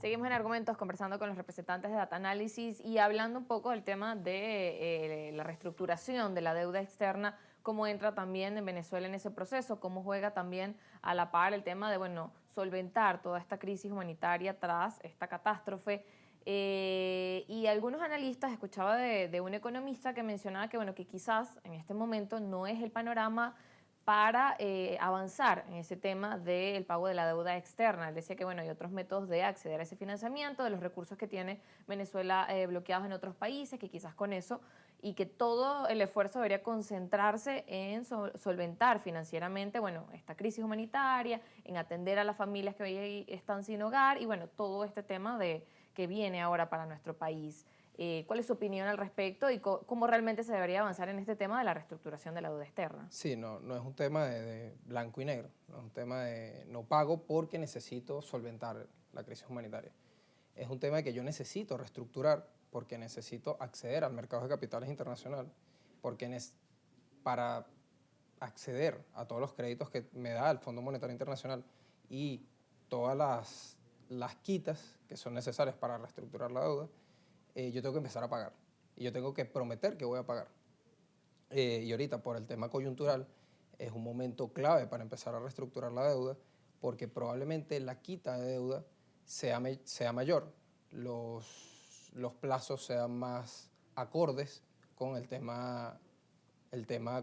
Seguimos en Argumentos conversando con los representantes de Data Analysis y hablando un poco del tema de la reestructuración de la deuda externa, cómo entra también en Venezuela en ese proceso, cómo juega también a la par el tema de, bueno, solventar toda esta crisis humanitaria tras esta catástrofe. Y algunos analistas, escuchaba de un economista que mencionaba que, bueno, que quizás en este momento no es el panorama para avanzar en ese tema del pago de la deuda externa. Él decía que bueno, hay otros métodos de acceder a ese financiamiento, de los recursos que tiene Venezuela bloqueados en otros países, que quizás con eso, y que todo el esfuerzo debería concentrarse en solventar financieramente, bueno, esta crisis humanitaria, en atender a las familias que hoy están sin hogar y bueno, todo este tema que viene ahora para nuestro país. ¿Cuál es su opinión al respecto y cómo realmente se debería avanzar en este tema de la reestructuración de la deuda externa? Sí, no es un tema de blanco y negro, no es un tema de no pago porque necesito solventar la crisis humanitaria. Es un tema de que yo necesito reestructurar porque necesito acceder al mercado de capitales internacional, porque para acceder a todos los créditos que me da el Fondo Monetario Internacional y todas las quitas que son necesarias para reestructurar la deuda, yo tengo que empezar a pagar y yo tengo que prometer que voy a pagar. Y ahorita por el tema coyuntural es un momento clave para empezar a reestructurar la deuda porque probablemente la quita de deuda sea mayor, los plazos sean más acordes con el tema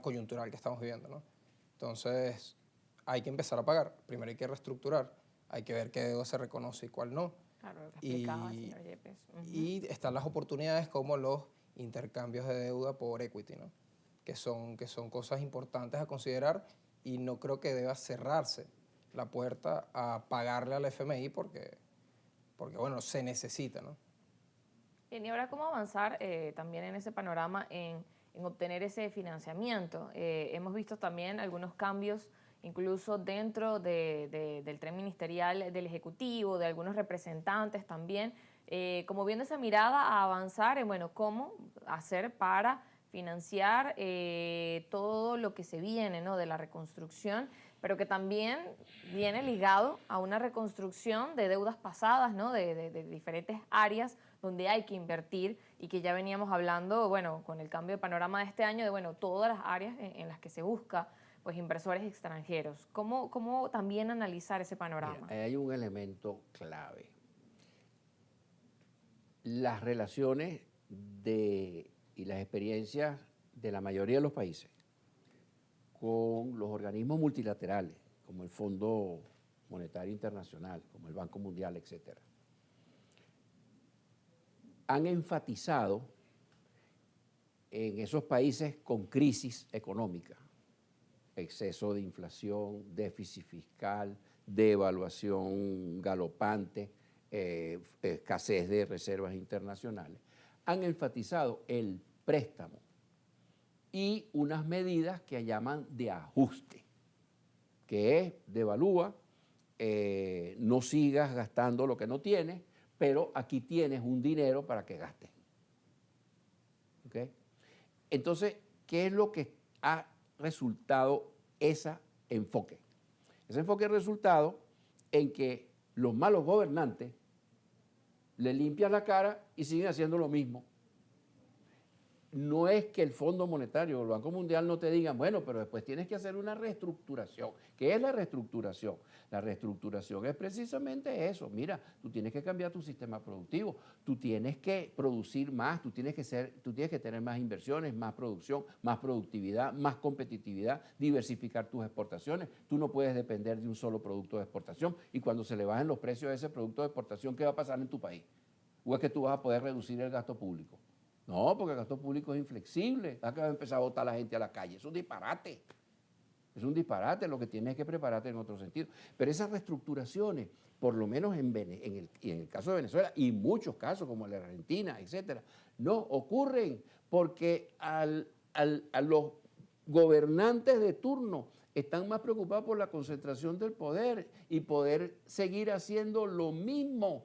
coyuntural que estamos viviendo, ¿no? Entonces hay que empezar a pagar, primero hay que reestructurar, hay que ver qué deuda se reconoce y cuál no. Claro, lo que explicaba el Y, señor Yepes. Ujú. y están las oportunidades como los intercambios de deuda por equity, ¿no? Que son cosas importantes a considerar y no creo que deba cerrarse la puerta a pagarle al FMI porque bueno, se necesita, ¿no? Bien, y ahora cómo avanzar también en ese panorama en obtener ese financiamiento. Hemos visto también algunos cambios, incluso dentro del tren ministerial del Ejecutivo, de algunos representantes también, como viendo esa mirada a avanzar en, bueno, cómo hacer para financiar todo lo que se viene, ¿no? De la reconstrucción, pero que también viene ligado a una reconstrucción de deudas pasadas, ¿no? De diferentes áreas donde hay que invertir y que ya veníamos hablando, bueno, con el cambio de panorama de este año, de, bueno, todas las áreas en las que se busca, pues, inversores extranjeros. ¿Cómo también analizar ese Mira, panorama? hay un elemento clave. Las relaciones y las experiencias de la mayoría de los países con los organismos multilaterales, como el Fondo Monetario Internacional, como el Banco Mundial, etcétera, han enfatizado en esos países con crisis económica, exceso de inflación, déficit fiscal, devaluación galopante, escasez de reservas internacionales, han enfatizado el préstamo y unas medidas que llaman de ajuste, que es devalúa, no sigas gastando lo que no tienes, pero aquí tienes un dinero para que gastes. ¿Okay? Entonces, ¿qué es lo que ha resultado ese enfoque? Ese enfoque ha resultado en que los malos gobernantes le limpian la cara y siguen haciendo lo mismo. No es que el Fondo Monetario o el Banco Mundial no te digan, bueno, pero después tienes que hacer una reestructuración. ¿Qué es la reestructuración? La reestructuración es precisamente eso. Mira, tú tienes que cambiar tu sistema productivo, tú tienes que producir más, tú tienes que tener más inversiones, más producción, más productividad, más competitividad, diversificar tus exportaciones. Tú no puedes depender de un solo producto de exportación y cuando se le bajen los precios de ese producto de exportación, ¿qué va a pasar en tu país? ¿O es que tú vas a poder reducir el gasto público? No, porque el gasto público es inflexible. ¿Sabes que va a empezar a botar a la gente a la calle? Es un disparate. Es un disparate, lo que tienes que prepararte en otro sentido. Pero esas reestructuraciones, por lo menos en el caso de Venezuela y muchos casos como el de Argentina, etcétera, no ocurren porque a los gobernantes de turno están más preocupados por la concentración del poder y poder seguir haciendo lo mismo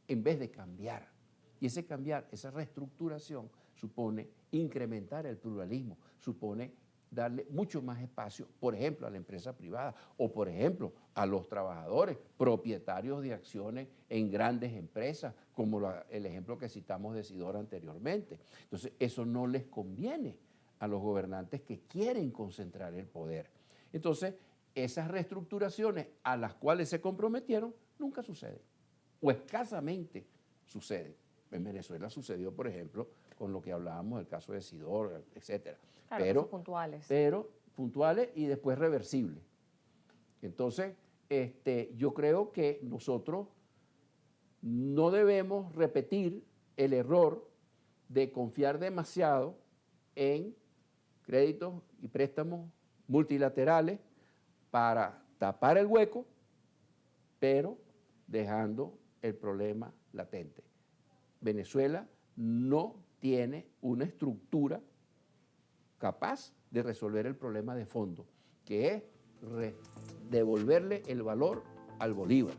en vez de cambiar. Y ese cambiar, esa reestructuración, supone incrementar el pluralismo, supone darle mucho más espacio, por ejemplo, a la empresa privada o, por ejemplo, a los trabajadores propietarios de acciones en grandes empresas, como el ejemplo que citamos de Sidor anteriormente. Entonces, eso no les conviene a los gobernantes que quieren concentrar el poder. Entonces, esas reestructuraciones a las cuales se comprometieron nunca suceden, o escasamente suceden. En Venezuela sucedió, por ejemplo, con lo que hablábamos del caso de Sidor, etcétera. Claro, Pero casos puntuales. Pero puntuales y después reversibles. Entonces, yo creo que nosotros no debemos repetir el error de confiar demasiado en créditos y préstamos multilaterales para tapar el hueco, pero dejando el problema latente. Venezuela no tiene una estructura capaz de resolver el problema de fondo, que es devolverle el valor al bolívar.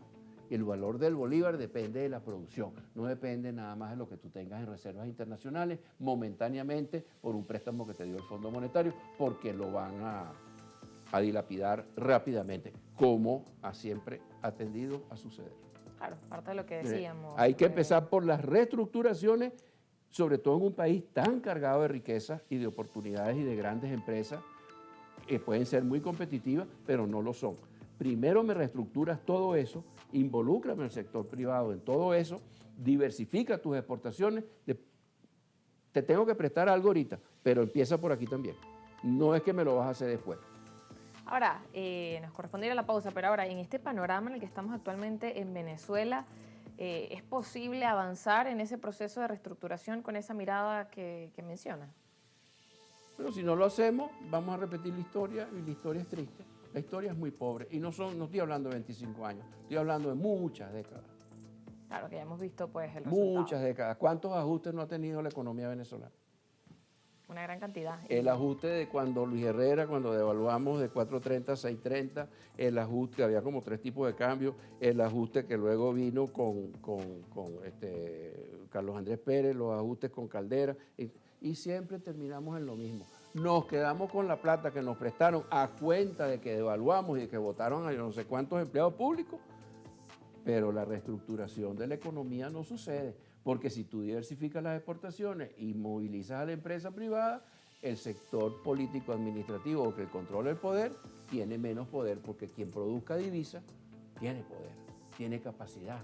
Y el valor del bolívar depende de la producción, no depende nada más de lo que tú tengas en reservas internacionales momentáneamente por un préstamo que te dio el Fondo Monetario, porque lo van a dilapidar rápidamente, como siempre ha tendido a suceder. Claro, parte de lo que decíamos. Hay que empezar por las reestructuraciones, sobre todo en un país tan cargado de riquezas y de oportunidades y de grandes empresas que pueden ser muy competitivas, pero no lo son. Primero me reestructuras todo eso, involúcrame en el sector privado en todo eso, diversifica tus exportaciones. Te tengo que prestar algo ahorita, pero empieza por aquí también. No es que me lo vas a hacer después. Ahora, nos corresponde ir a la pausa, pero ahora, en este panorama en el que estamos actualmente en Venezuela, ¿es posible avanzar en ese proceso de reestructuración con esa mirada que menciona? Pero si no lo hacemos, vamos a repetir la historia y la historia es triste. La historia es muy pobre y no estoy hablando de 25 años, estoy hablando de muchas décadas. Claro, que ya hemos visto pues el resultado. Muchas décadas. ¿Cuántos ajustes no ha tenido la economía venezolana? Una gran cantidad. El ajuste de cuando Luis Herrera, cuando devaluamos de 4.30 a 6.30, el ajuste, había como 3 tipos de cambios, el ajuste que luego vino con Carlos Andrés Pérez, los ajustes con Caldera, y siempre terminamos en lo mismo. Nos quedamos con la plata que nos prestaron a cuenta de que devaluamos y de que votaron a no sé cuántos empleados públicos, pero la reestructuración de la economía no sucede, porque si tú diversificas las exportaciones y movilizas a la empresa privada, el sector político-administrativo o que controla el poder tiene menos poder, porque quien produzca divisas tiene poder, tiene capacidad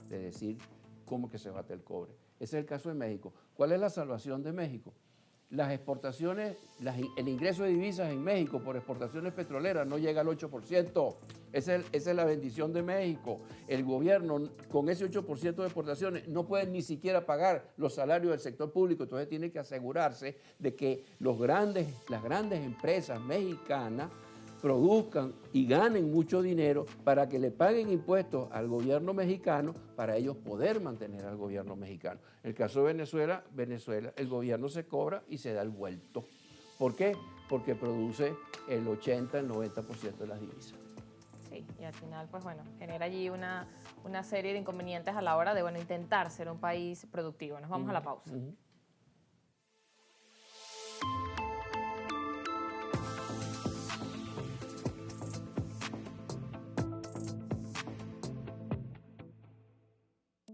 de decir cómo que se bate el cobre. Ese es el caso de México. ¿Cuál es la salvación de México? Las exportaciones, el ingreso de divisas en México por exportaciones petroleras no llega al 8%. Esa es la bendición de México. El gobierno con ese 8% de exportaciones no puede ni siquiera pagar los salarios del sector público, entonces tiene que asegurarse de que las grandes empresas mexicanas produzcan y ganen mucho dinero para que le paguen impuestos al gobierno mexicano para ellos poder mantener al gobierno mexicano. En el caso de Venezuela, el gobierno se cobra y se da el vuelto. ¿Por qué? Porque produce el 80, el 90% de las divisas. Sí, y al final, pues bueno, genera allí una serie de inconvenientes a la hora de, bueno, intentar ser un país productivo. Nos vamos a la pausa.